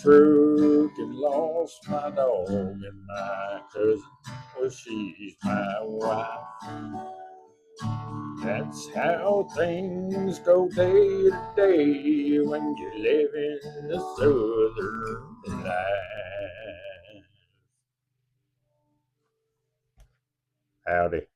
truck and lost my dog and my cousin. Well, she's my wife. That's how things go day to day when you live in the southern life. Howdy.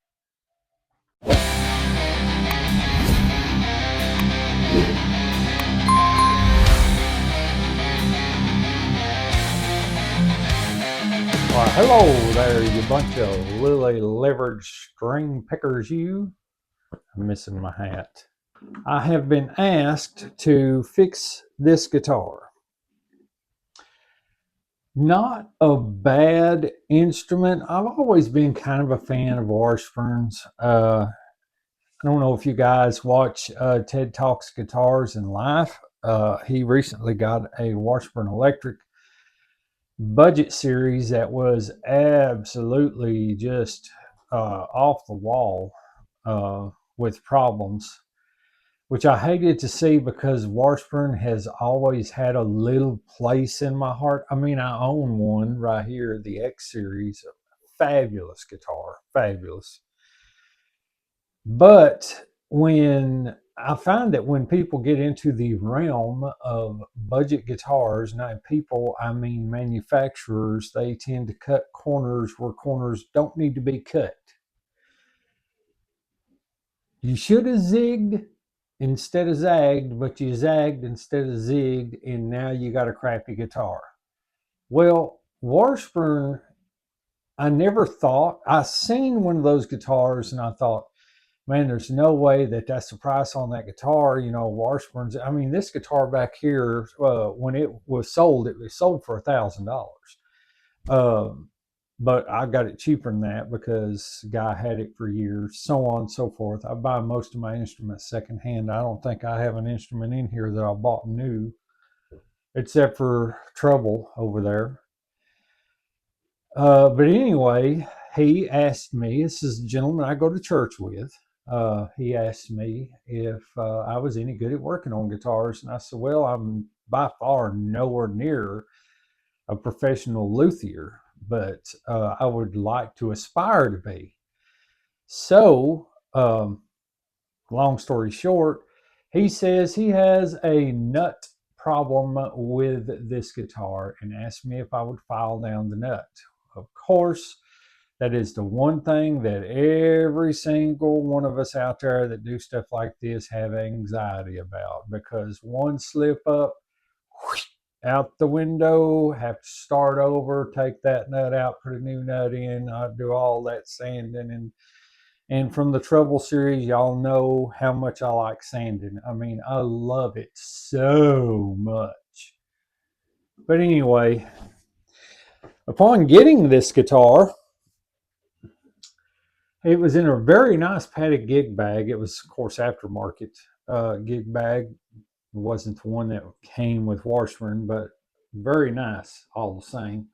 Well, hello there, you bunch of lily-livered string pickers, you. I'm missing my hat. I have been asked to fix this guitar. Not a bad instrument. I've always been kind of a fan of Washburn's. I don't know if you guys watch Ted Talks Guitars in Life. He recently got a Washburn Electric budget series that was absolutely just off the wall with problems, which I hated to see because Washburn has always had a little place in my heart. I mean, I own one right here, the X series, fabulous guitar, fabulous. But when I find that when people get into the realm of budget guitars, now people, I mean manufacturers, they tend to cut corners where corners don't need to be cut. You should have zigged instead of zagged, but you zagged instead of zigged, and now you got a crappy guitar. Well, Washburn, I never thought, I seen one of those guitars and I thought, man, there's no way that that's the price on that guitar. You know, Washburn's, I mean, this guitar back here, when it was sold for $1,000. But I got it cheaper than that because the guy had it for years, so on and so forth. I buy most of my instruments secondhand. I don't think I have an instrument in here that I bought new, except for Trouble over there. But anyway, he asked me, this is a gentleman I go to church with. He asked me if I was any good at working on guitars. And I said, well, I'm by far nowhere near a professional luthier, but I would like to aspire to be. So, long story short, he says he has a nut problem with this guitar and asked me if I would file down the nut. Of course, that is the one thing that every single one of us out there that do stuff like this have anxiety about, because one slip up, out the window, have to start over, take that nut out, put a new nut in, do all that sanding. And from the Trouble series, y'all know how much I like sanding. I mean, I love it so much. But anyway, upon getting this guitar, it was in a very nice padded gig bag. It was, of course, aftermarket gig bag. It wasn't the one that came with Washburn, but very nice all the same.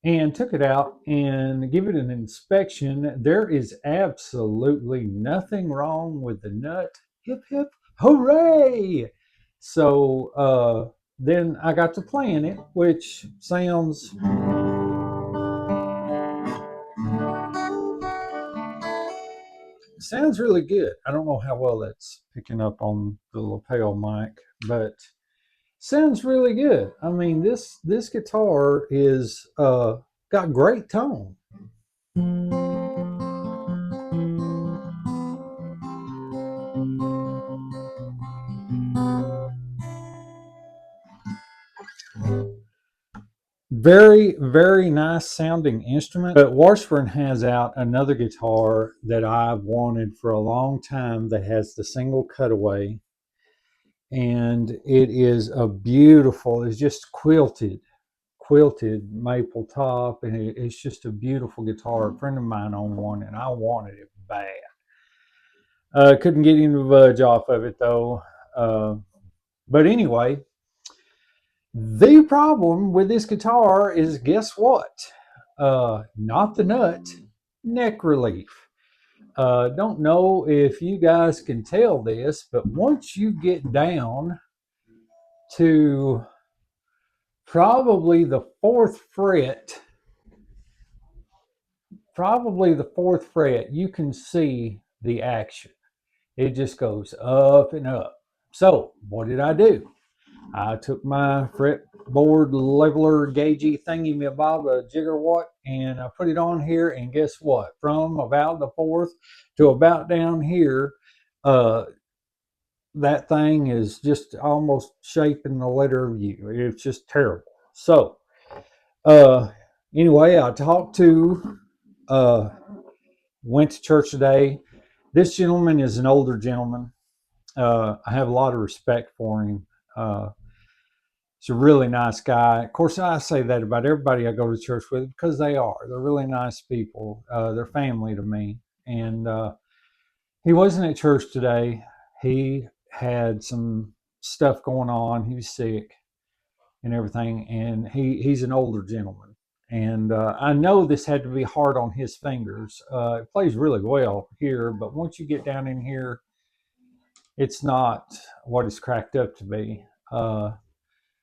And took it out and give it an inspection. There is absolutely nothing wrong with the nut. Hip, hip, hooray! So then I got to playing it, which sounds really good. I don't know how well that's picking up on the lapel mic, but sounds really good. I mean, this guitar is got great tone. Very, very nice sounding instrument. But Washburn has out another guitar that I've wanted for a long time that has the single cutaway. And it is a beautiful, it's just quilted maple top. And it's just a beautiful guitar. A friend of mine owned one and I wanted it bad. Couldn't get him to budge off of it though. But anyway, the problem with this guitar is, guess what? Not the nut, neck relief. Don't know if you guys can tell this, but once you get down to probably the fourth fret, you can see the action. It just goes up and up. So what did I do? I took my fretboard leveler gaugey thingy me bob, a gigawatt, and I put it on here. And guess what? From about the fourth to about down here, uh, that thing is just almost shaping the letter U. It's just terrible. So uh, anyway, I talked to, uh, went to church today. This gentleman is an older gentleman. I have a lot of respect for him. He's a really nice guy. Of course, I say that about everybody I go to church with because they are. They're really nice people. They're family to me. And he wasn't at church today. He had some stuff going on. He was sick and everything. And he's an older gentleman. And I know this had to be hard on his fingers. It plays really well here, but once you get down in here, it's not what it's cracked up to be.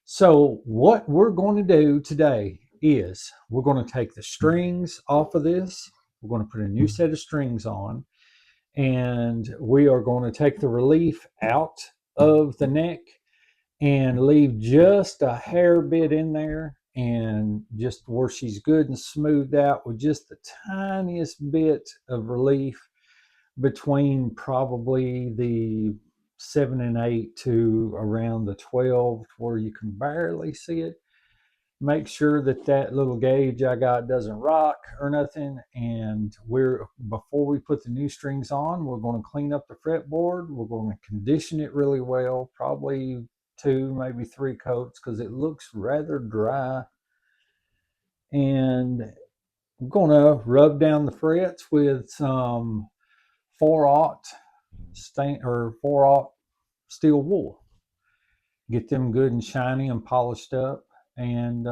So what we're going to do today is we're going to take the strings off of this. We're going to put a new set of strings on, and we are going to take the relief out of the neck and leave just a hair bit in there, and just where she's good and smoothed out with just the tiniest bit of relief between probably the 7 and 8 to around the 12 where you can barely see it. Make sure that that little gauge I got doesn't rock or nothing. And before we put the new strings on, we're going to clean up the fretboard. We're going to condition it really well, probably 2, maybe 3 coats, because it looks rather dry. And I'm going to rub down the frets with some 4/0 stain or 4/0 steel wool. Get them good and shiny and polished up, and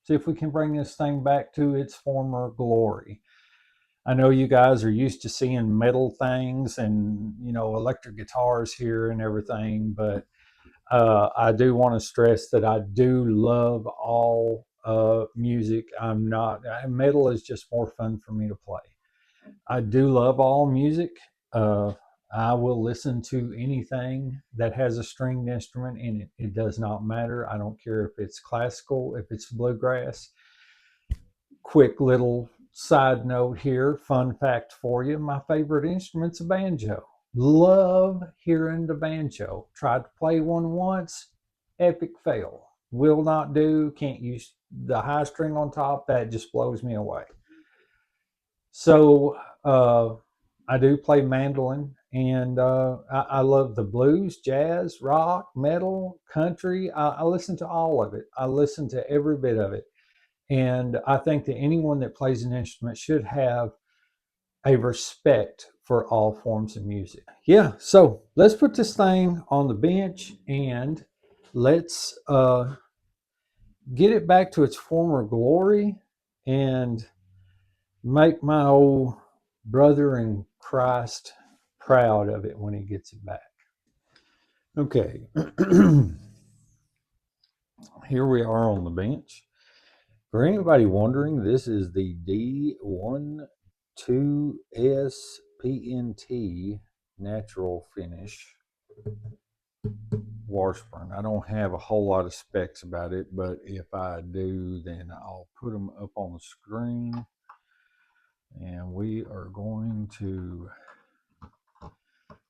see if we can bring this thing back to its former glory. I know you guys are used to seeing metal things and electric guitars here and everything, but I do want to stress that I do love all music. I'm not Metal is just more fun for me to play. I do love all music. Uh, I will listen to anything that has a stringed instrument in it. It does not matter. I don't care if it's classical, if it's bluegrass. Quick little side note here, fun fact for you. My favorite instrument's a banjo. Love hearing the banjo. Tried to play one once, epic fail. Will not do, can't use the high string on top. That just blows me away. So I do play mandolin, and I love the blues, jazz, rock, metal, country. I listen to all of it. I listen to every bit of it. And I think that anyone that plays an instrument should have a respect for all forms of music. Yeah, so let's put this thing on the bench and let's get it back to its former glory and make my old brother in Christ proud of it when he gets it back. Okay, here we are on the bench. For anybody wondering, this is the D12S natural finish Washburn. I don't have a whole lot of specs about it, but if I do, then I'll put them up on the screen. And we are going to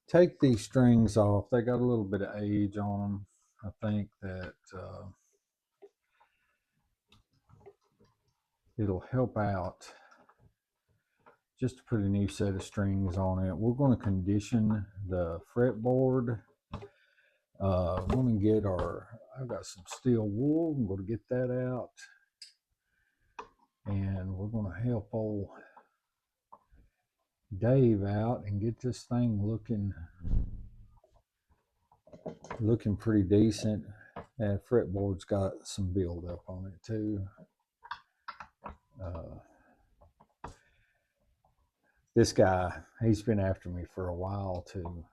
take these strings off. They got a little bit of age on them. I think that it'll help out just to put a new set of strings on it. We're going to condition the fretboard. We're going to get I've got some steel wool. I'm going to get that out. And we're going to help old Dave out and get this thing looking pretty decent. That fretboard's got some build up on it too. This guy, he's been after me for a while to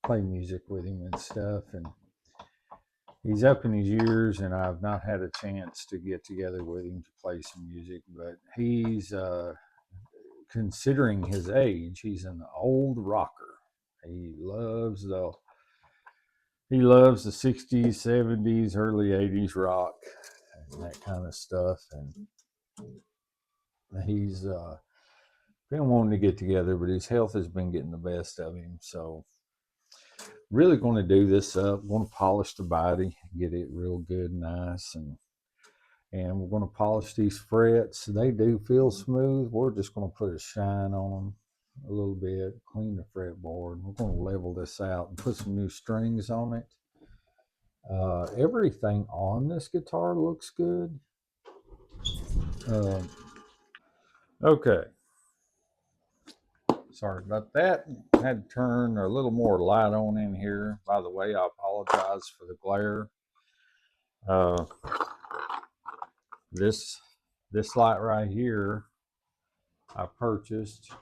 play music with him and stuff, and He's up in his years, and I've not had a chance to get together with him to play some music. But he's, considering his age, he's an old rocker. He loves the he loves the 60s, 70s, early 80s rock and that kind of stuff. And he's been wanting to get together, but his health has been getting the best of him. So really going to do this up. Going to polish the body, get it real good, nice, and we're going to polish these frets. They do feel smooth. We're just going to put a shine on them a little bit, clean the fretboard. We're going to level this out and put some new strings on it. Everything on this guitar looks good. Uh, okay. Sorry about that. Had to turn a little more light on in here. By the way, I apologize for the glare. Uh, this light right here I purchased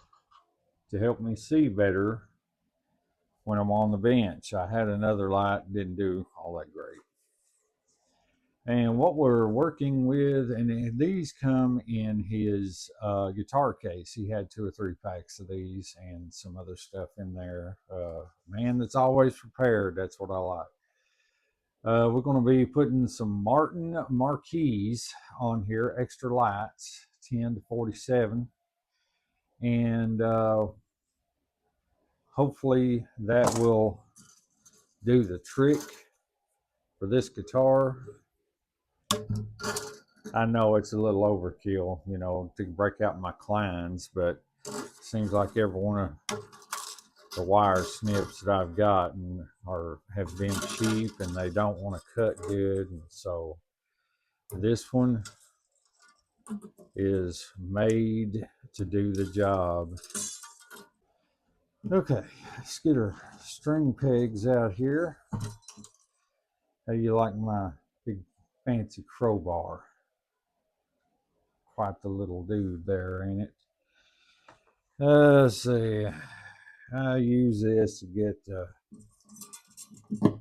to help me see better when I'm on the bench. I had another light, didn't do all that great. And what we're working with, and these come in his guitar case. He had 2 or 3 packs of these and some other stuff in there. Man that's always prepared. That's what I like. We're going to be putting some Martin marquees on here, extra lights, 10 to 47. And hopefully that will do the trick for this guitar. I know it's a little overkill, you know, to break out my Kleins, but it seems like every one of the wire snips that I've gotten have been cheap and they don't want to cut good. And so this one is made to do the job. Okay, let's get our string pegs out here. How do you like my big fancy crowbar? Quite the little dude there, ain't it? Let's see. I use this to get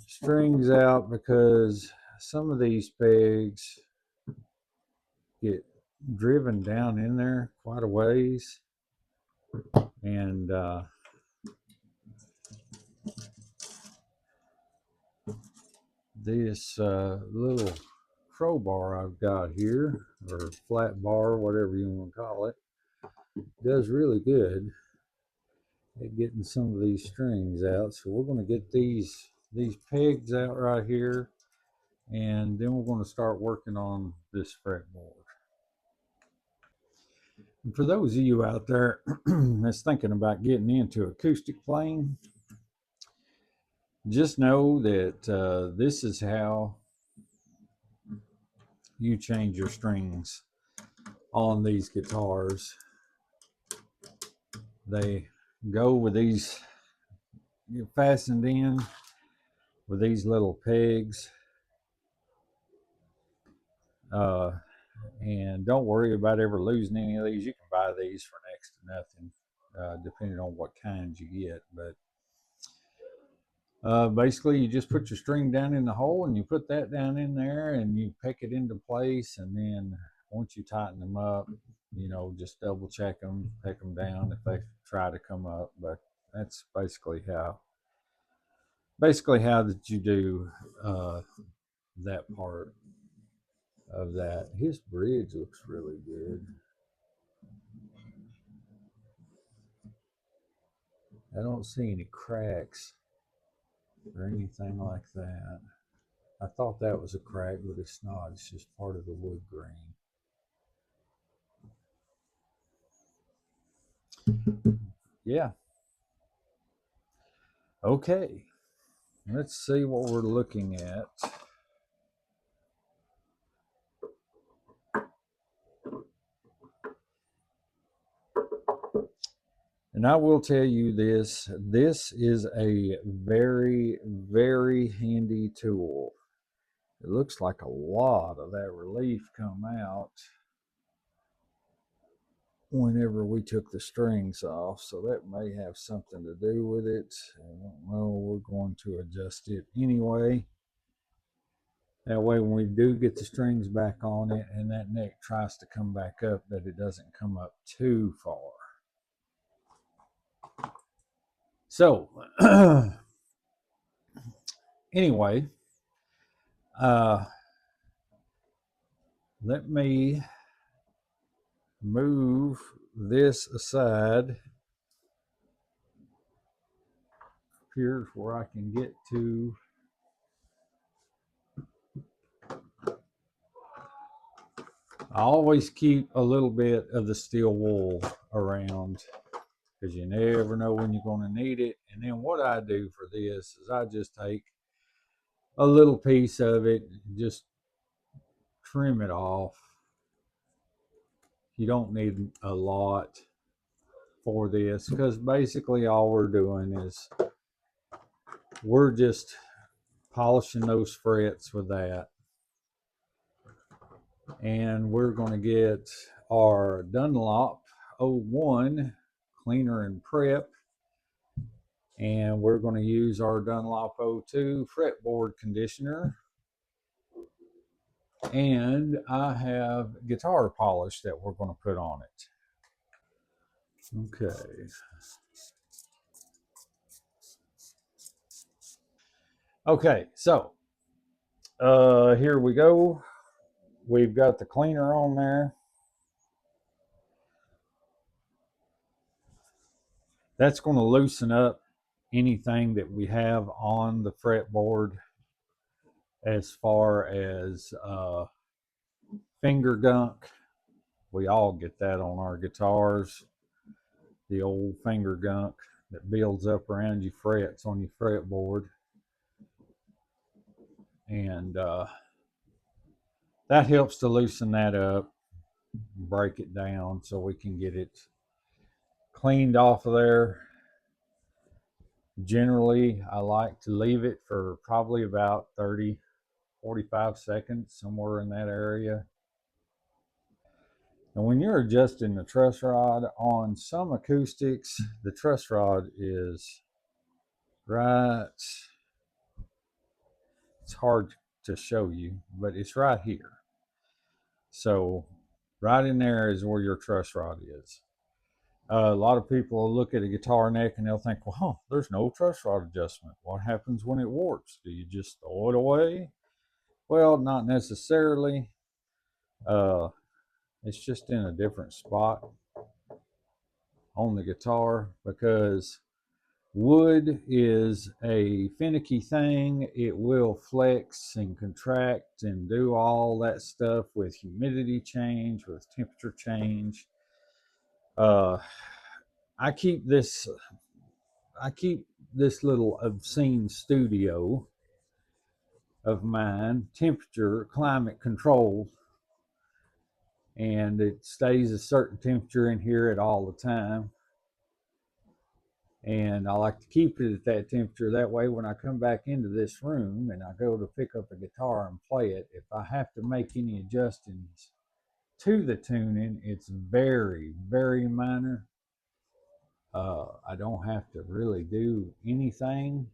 strings out because some of these pegs get driven down in there quite a ways. And this little crowbar I've got here, or flat bar, whatever you want to call it, does really good at getting some of these strings out. So we're going to get these pegs out right here, and then we're going to start working on this fretboard. And for those of you out there that's thinking about getting into acoustic playing, just know that this is how you change your strings on these guitars. They go with these, you're fastened in with these little pegs. And don't worry about ever losing any of these. You can buy these for next to nothing, depending on what kinds you get. But basically, you just put your string down in the hole and you put that down in there and you pick it into place. And then once you tighten them up, you know, just double check them, pick them down if they try to come up. But that's basically how that you do that part of that. His bridge looks really good. I don't see any cracks or anything like that. I thought that was a crack, but it's not. It's just part of the wood grain. Yeah. Okay. Let's see what we're looking at. And I will tell you this is a very, very handy tool. It looks like a lot of that relief come out whenever we took the strings off, so that may have something to do with it. I don't know. We're going to adjust it anyway. That way when we do get the strings back on it and that neck tries to come back up, that it doesn't come up too far. So anyway, let me move this aside. Here's where I can get to. I always keep a little bit of the steel wool around because you never know when you're going to need it. And then what I do for this is I just take a little piece of it, just trim it off. You don't need a lot for this because basically all we're doing is we're just polishing those frets with that. And we're going to get our Dunlop 01 cleaner and prep, and we're going to use our Dunlop 02 fretboard conditioner, and I have guitar polish that we're going to put on it. Okay. Okay, so here we go. We've got the cleaner on there. That's going to loosen up anything that we have on the fretboard as far as finger gunk. We all get that on our guitars, the old finger gunk that builds up around your frets on your fretboard. And that helps to loosen that up, break it down so we can get it cleaned off of there. Generally, I like to leave it for probably about 30, 45 seconds, somewhere in that area. And when you're adjusting the truss rod on some acoustics, the truss rod is right, it's hard to show you, but it's right here. So right in there is where your truss rod is. A lot of people will look at a guitar neck and they'll think, well, there's no truss rod adjustment. What happens when it warps? Do you just throw it away? Well, not necessarily. It's just in a different spot on the guitar because wood is a finicky thing. It will flex and contract and do all that stuff with humidity change, with temperature change. I keep this little obscene studio of mine temperature climate controlled, and it stays a certain temperature in here at all the time. And I like to keep it at that temperature. That way, when I come back into this room and I go to pick up a guitar and play it, if I have to make any adjustments to the tuning, it's very, very minor. I don't have to really do anything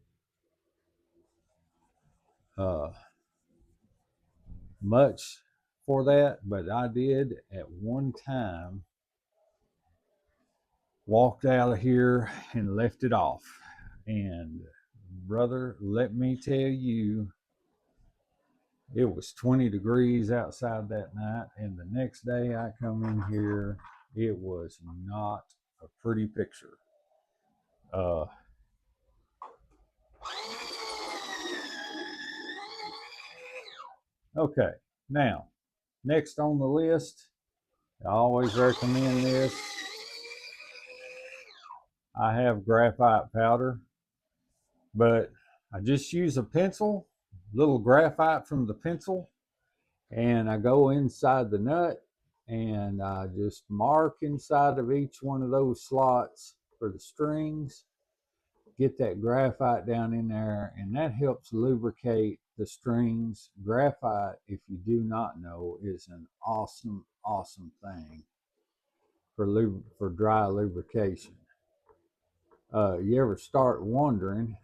much for that, but I did at one time walked out of here and left it off. And brother, let me tell you, it was 20 degrees outside that night, and the next day I come in here, it was not a pretty picture. Okay, now, next on the list, I always recommend this. I have graphite powder, but I just use a pencil, little graphite from the pencil, and I go inside the nut and I just mark inside of each one of those slots for the strings, get that graphite down in there, and that helps lubricate the strings. Graphite, if you do not know, is an awesome, awesome thing for dry lubrication. You ever start wondering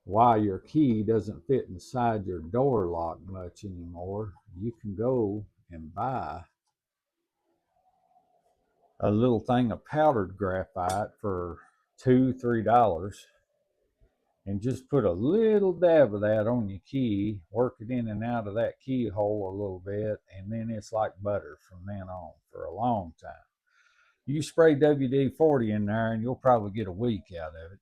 why your key doesn't fit inside your door lock much anymore, you can go and buy a little thing of powdered graphite for $2-3 and just put a little dab of that on your key, work it in and out of that keyhole a little bit, and then it's like butter from then on for a long time. You spray WD-40 in there and you'll probably get a week out of it.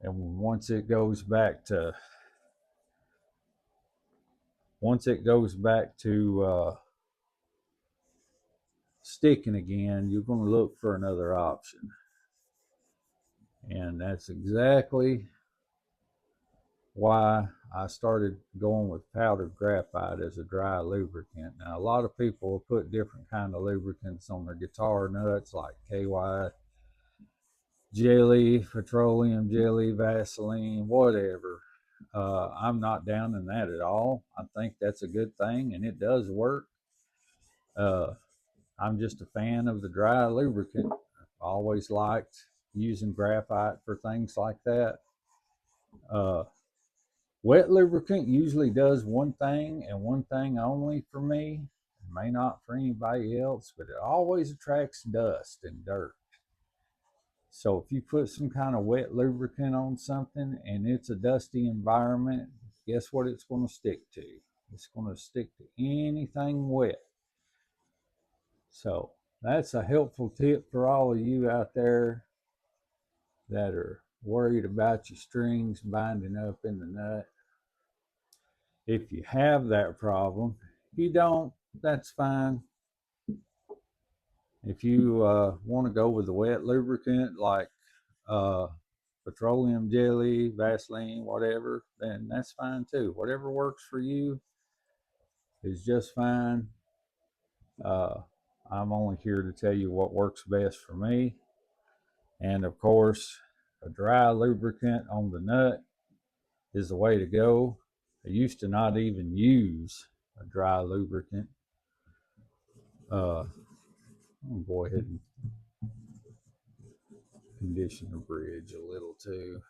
And once it goes back to sticking again, you're going to look for another option. And that's exactly why I started going with powdered graphite as a dry lubricant. Now, a lot of people will put different kind of lubricants on their guitar nuts, like KY jelly, petroleum jelly, Vaseline, whatever. I'm not down in that at all. I think that's a good thing, and it does work. I'm just a fan of the dry lubricant. I've always liked using graphite for things like that. Wet lubricant usually does one thing and one thing only for me. It may not for anybody else, but it always attracts dust and dirt. So if you put some kind of wet lubricant on something and it's a dusty environment, guess what it's going to stick to? It's going to stick to anything wet. So that's a helpful tip for all of you out there that are worried about your strings binding up in the nut. If you have that problem, if you don't, that's fine. If you want to go with the wet lubricant like petroleum jelly, Vaseline, whatever, then that's fine too. Whatever works for you is just fine. I'm only here to tell you what works best for me. And of course, a dry lubricant on the nut is the way to go. I used to not even use a dry lubricant. I'm gonna go ahead and condition the bridge a little too.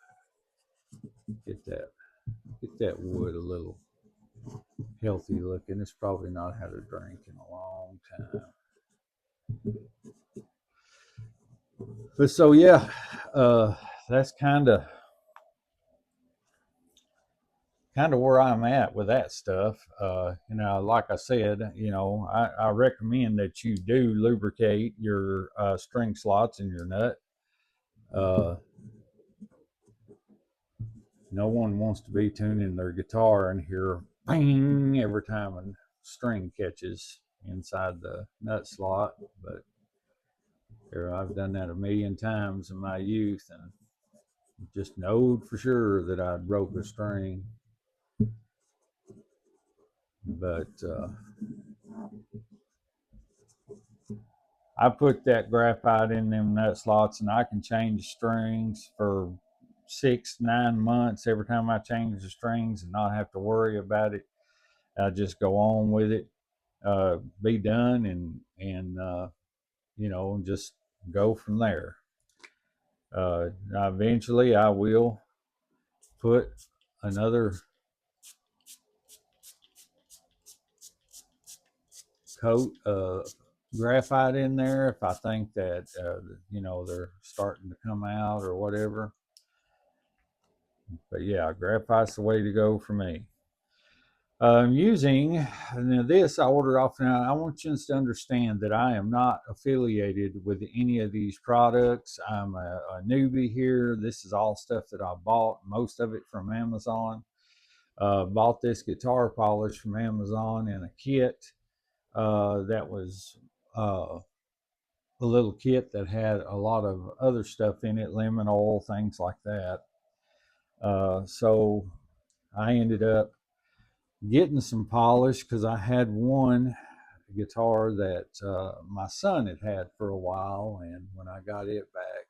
Get that wood a little healthy looking. It's probably not had a drink in a long time. But so yeah, that's kind of where I'm at with that stuff. Like I said, I recommend that you do lubricate your string slots in your nut. No one wants to be tuning their guitar and hear bang every time a string catches inside the nut slot. But I've done that a million times in my youth and just knowed for sure that I'd broke a string. But I put that graphite in them nut slots, and I can change strings for 6-9 months every time I change the strings and not have to worry about it. I just go on with it, be done, and just go from there. Eventually, I will put another coat of graphite in there if I think that they're starting to come out or whatever. But yeah, graphite's the way to go for me. Using now this I ordered off. Now I want you to understand that I am not affiliated with any of these products. I'm a newbie here. This is all stuff that I bought, most of it from Amazon. Bought this guitar polish from Amazon in a kit that was a little kit that had a lot of other stuff in it, lemon oil, things like that. So I ended up getting some polish because I had one guitar that my son had for a while, and when I got it back,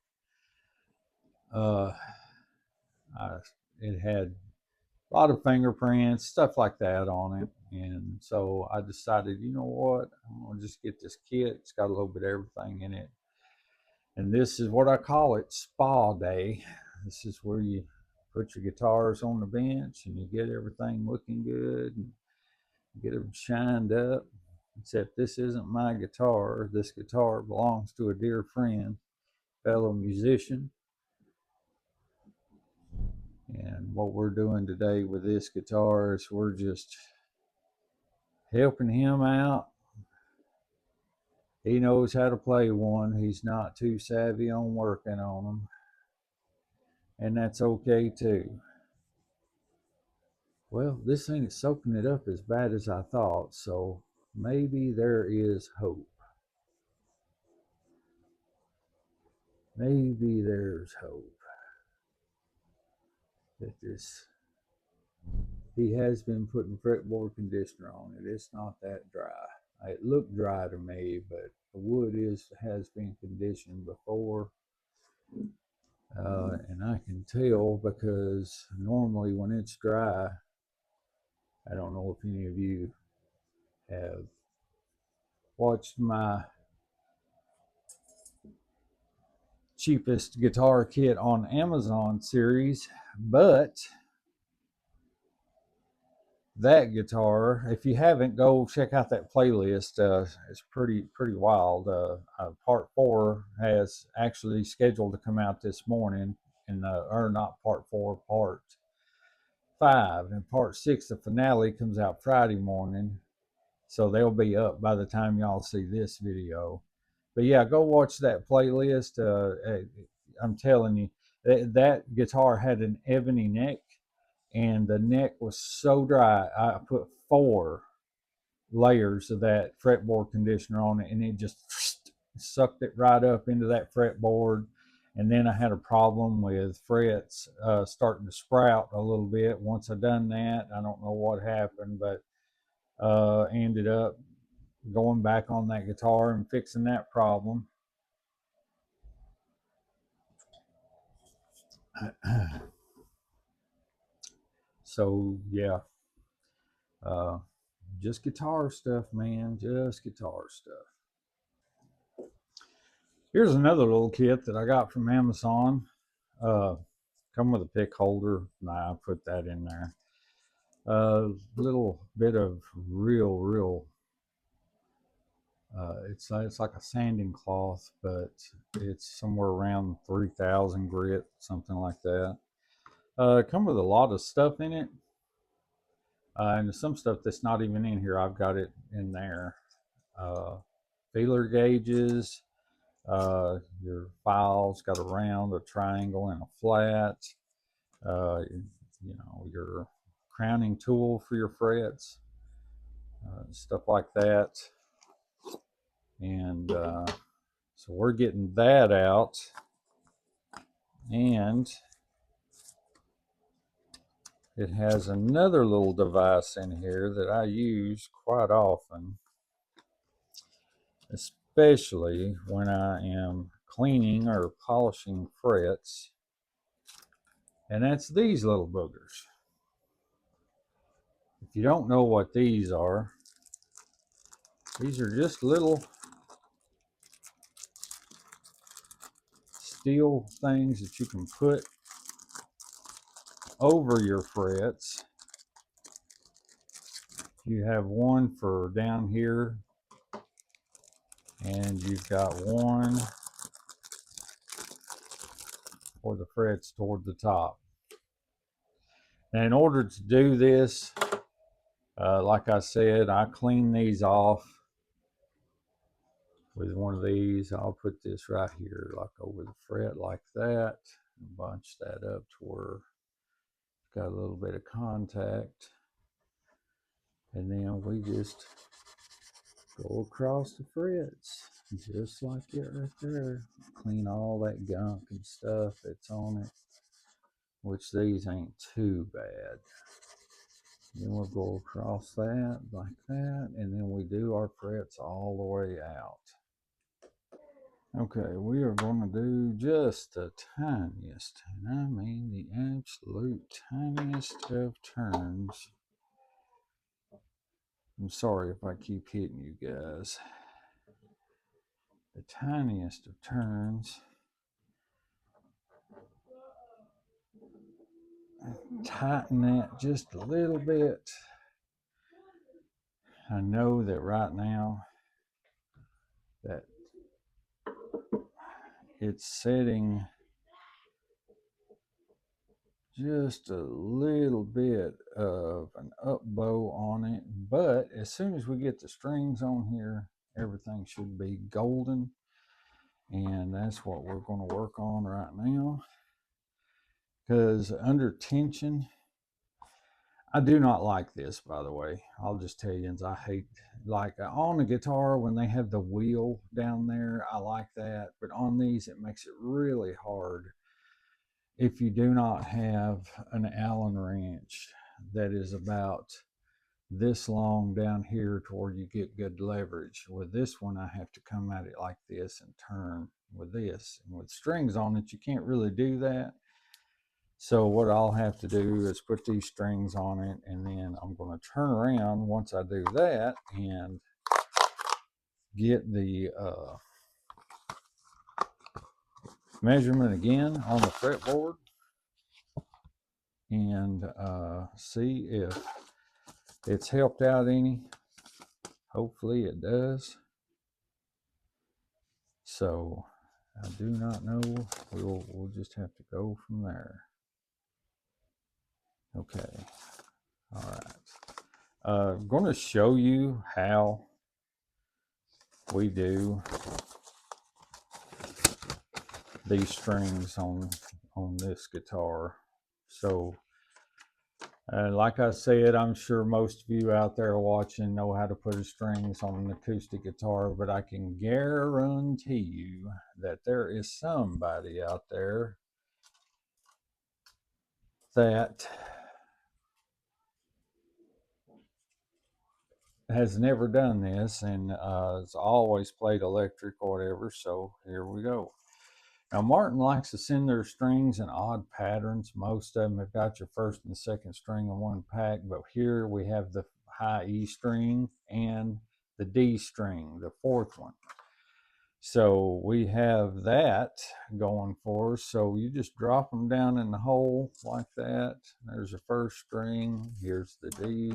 it had a lot of fingerprints, stuff like that on it. And so I decided, you know what, I'm gonna just get this kit. It's got a little bit of everything in it. And this is what I call it, spa day. This is where you put your guitars on the bench and you get everything looking good and get them shined up. Except this isn't my guitar. This guitar belongs to a dear friend, fellow musician. And what we're doing today with this guitar is we're just helping him out. He knows how to play one. He's not too savvy on working on them. And that's okay too. Well, this ain't soaking it up as bad as I thought, so maybe there is hope. Maybe there's hope that this. He has been putting fretboard conditioner on it. It's not that dry. It looked dry to me, but the wood has been conditioned before. And I can tell because normally when it's dry, I don't know if any of you have watched my cheapest guitar kit on Amazon series, but that guitar, if you haven't, go check out that playlist. It's pretty wild. Part 4 has actually scheduled to come out this morning, and or not part 4, part 5, and part 6, the finale, comes out Friday morning, so they'll be up by the time y'all see this video. But yeah, go watch that playlist. I'm telling you, that guitar had an ebony neck, and the neck was so dry. I put 4 layers of that fretboard conditioner on it, and it just sucked it right up into that fretboard. And then I had a problem with frets starting to sprout a little bit. Once I done that, I don't know what happened, but ended up going back on that guitar and fixing that problem. So yeah, just guitar stuff, man. Just guitar stuff. Here's another little kit that I got from Amazon. Come with a pick holder. Nah, I put that in there. Little bit of real. It's like a sanding cloth, but it's somewhere around 3,000 grit, something like that. Come with a lot of stuff in it. And some stuff that's not even in here, I've got it in there. Feeler gauges, your files, got a round, a triangle, and a flat. You know, your crowning tool for your frets, stuff like that. And so we're getting that out. And it has another little device in here that I use quite often, especially when I am cleaning or polishing frets. And that's these little boogers. If you don't know what these are just little steel things that you can put over your frets. You have one for down here, and you've got one for the frets toward the top. Now, in order to do this, like I said, I clean these off with one of these. I'll put this right here, like over the fret like that, and bunch that up to where it's got a little bit of contact. And then we just go across the frets, just like it right there. Clean all that gunk and stuff that's on it, which these ain't too bad. Then we'll go across that like that, and then we do our frets all the way out. Okay, we are going to do just the tiniest, and I mean the absolute tiniest of turns. I'm sorry if I keep hitting you guys. The tiniest of turns. tighten that just a little bit. I know that right now that it's setting just a little bit of an up bow on it, but as soon as we get the strings on here, everything should be golden, and that's what we're going to work on right now. Because under tension, I do not like this, by the way. I'll just tell you, I hate, like on the guitar when they have the wheel down there, I like that, but on these it makes it really hard if you do not have an Allen wrench that is about this long down here to where you get good leverage. With this one, I have to come at it like this and turn with this. And with strings on it, you can't really do that. So what I'll have to do is put these strings on it, and then I'm going to turn around once I do that and get the measurement again on the fretboard and see if it's helped out any. Hopefully it does. So I do not know. We'll just have to go from there. Okay. All right. I'm going to show you how we do these strings on this guitar. So like I said, I'm sure most of you out there watching know how to put strings on an acoustic guitar, but I can guarantee you that there is somebody out there that has never done this and has always played electric or whatever. So here we go. Now, Martin likes to send their strings in odd patterns. Most of them have got your first and second string in one pack, but here we have the high E string and the D string, the fourth one. So we have that going for us. So you just drop them down in the hole like that. There's the first string. Here's the D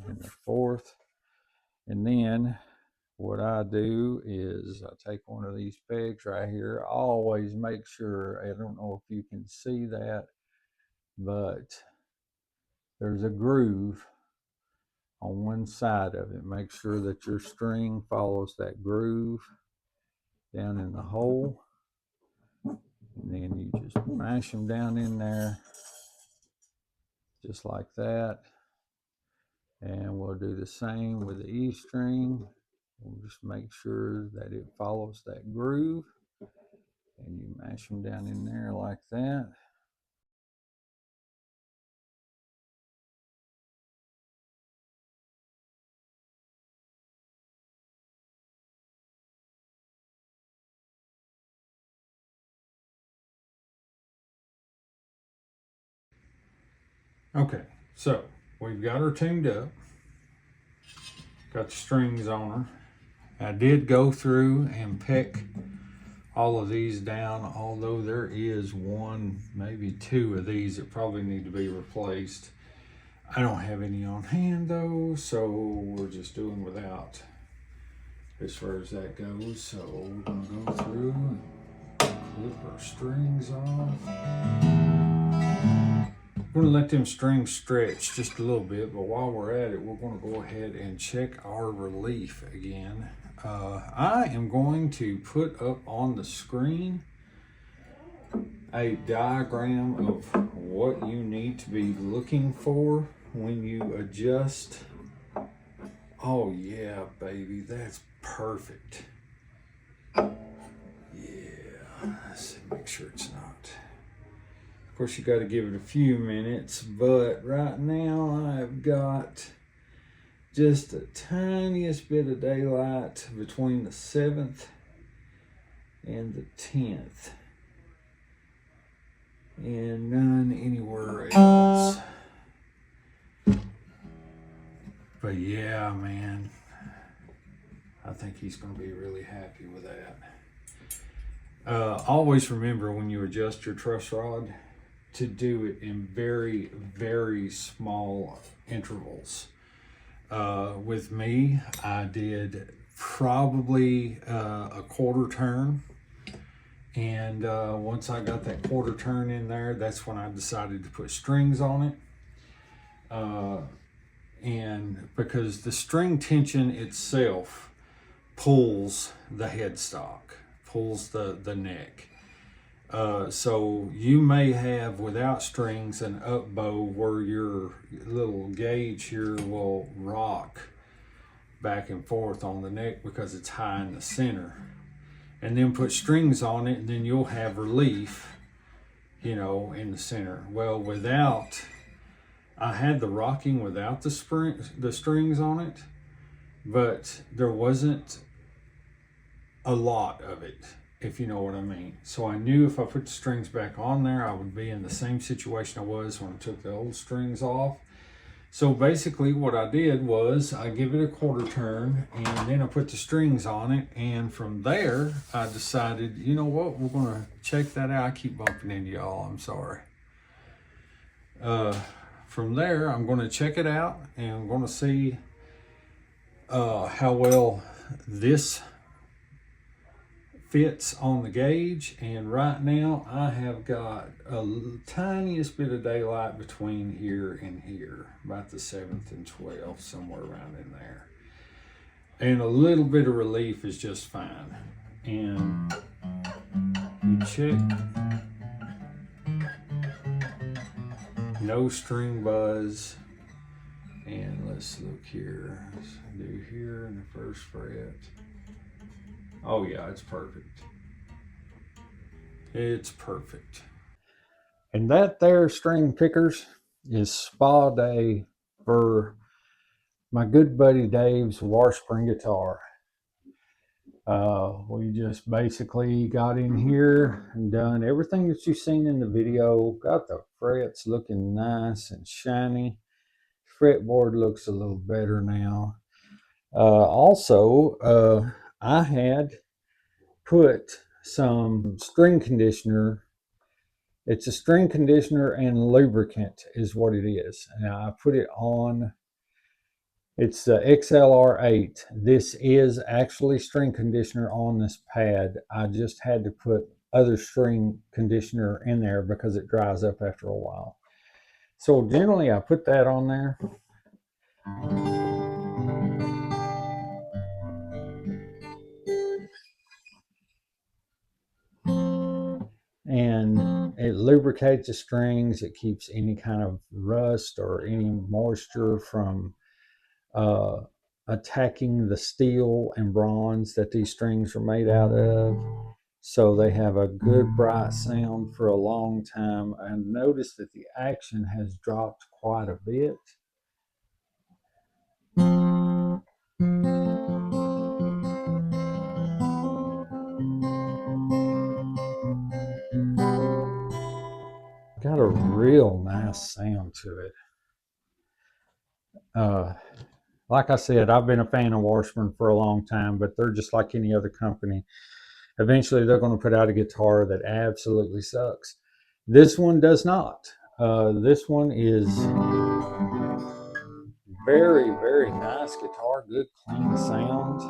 and the fourth. And then what I do is I take one of these pegs right here. I always make sure, I don't know if you can see that, but there's a groove on one side of it. Make sure that your string follows that groove down in the hole. And then you just mash them down in there just like that. And we'll do the same with the E string. We'll just make sure that it follows that groove. And you mash them down in there like that. Okay, so we've got her tuned up, got the strings on her. I did go through and pick all of these down, although there is one, maybe two of these that probably need to be replaced. I don't have any on hand though, so we're just doing without as far as that goes. So we're gonna go through and clip our strings off. We're going to let them strings stretch just a little bit, but while we're at it, we're going to go ahead and check our relief again. I am going to put up on the screen a diagram of what you need to be looking for when you adjust. Oh yeah, baby, that's perfect. Yeah, let's make sure it's not. Of course, you got to give it a few minutes, but right now I've got just the tiniest bit of daylight between the 7th and the 10th, and none anywhere else. But yeah, man, I think he's going to be really happy with that. Always remember when you adjust your truss rod to do it in very, very small intervals. With me, I did probably a quarter turn. And once I got that quarter turn in there, that's when I decided to put strings on it. And because the string tension itself pulls the headstock, pulls the neck. So you may have, without strings, an up bow where your little gauge here will rock back and forth on the neck because it's high in the center. And then put strings on it, and then you'll have relief, you know, in the center. Well, I had the rocking without the strings on it, but there wasn't a lot of it, if you know what I mean. So I knew if I put the strings back on there, I would be in the same situation I was when I took the old strings off. So basically what I did was I give it a quarter turn, and then I put the strings on it, and from there I decided, you know what, we're going to check that out. I keep bumping into y'all, I'm sorry. From there I'm going to check it out, and I'm going to see how well this fits on the gauge. And right now I have got a tiniest bit of daylight between here and here, about the 7th and 12th, somewhere around in there, and a little bit of relief is just fine. And you check, no string buzz. And let's look here, let's do here in the first fret. Oh yeah, it's perfect. It's perfect. And that there, string pickers, is spa day for my good buddy Dave's Washburn guitar. We just basically got in here and done everything that you've seen in the video. Got the frets looking nice and shiny. Fretboard looks a little better now. Also, I had put some string conditioner. It's a string conditioner and lubricant is what it is. Now I put it on, it's the XLR8. This is actually string conditioner on this pad. I just had to put other string conditioner in there because it dries up after a while. So generally I put that on there. And it lubricates the strings. It keeps any kind of rust or any moisture from attacking the steel and bronze that these strings are made out of. So they have a good bright sound for a long time. I noticed that the action has dropped quite a bit. Got a real nice sound to it. Like I said, I've been a fan of Washburn for a long time, but they're just like any other company. Eventually, they're going to put out a guitar that absolutely sucks. This one does not. This one is very, very nice guitar, good clean sound.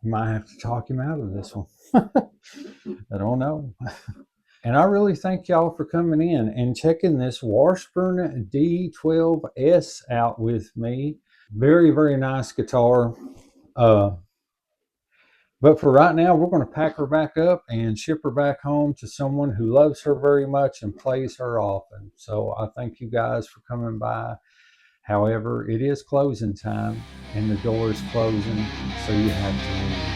Might have to talk him out of this one. I don't know. And I really thank y'all for coming in and checking this Washburn D12S out with me. Very, very nice guitar. But for right now, we're going to pack her back up and ship her back home to someone who loves her very much and plays her often. So I thank you guys for coming by. However, it is closing time and the door is closing, so you have to leave.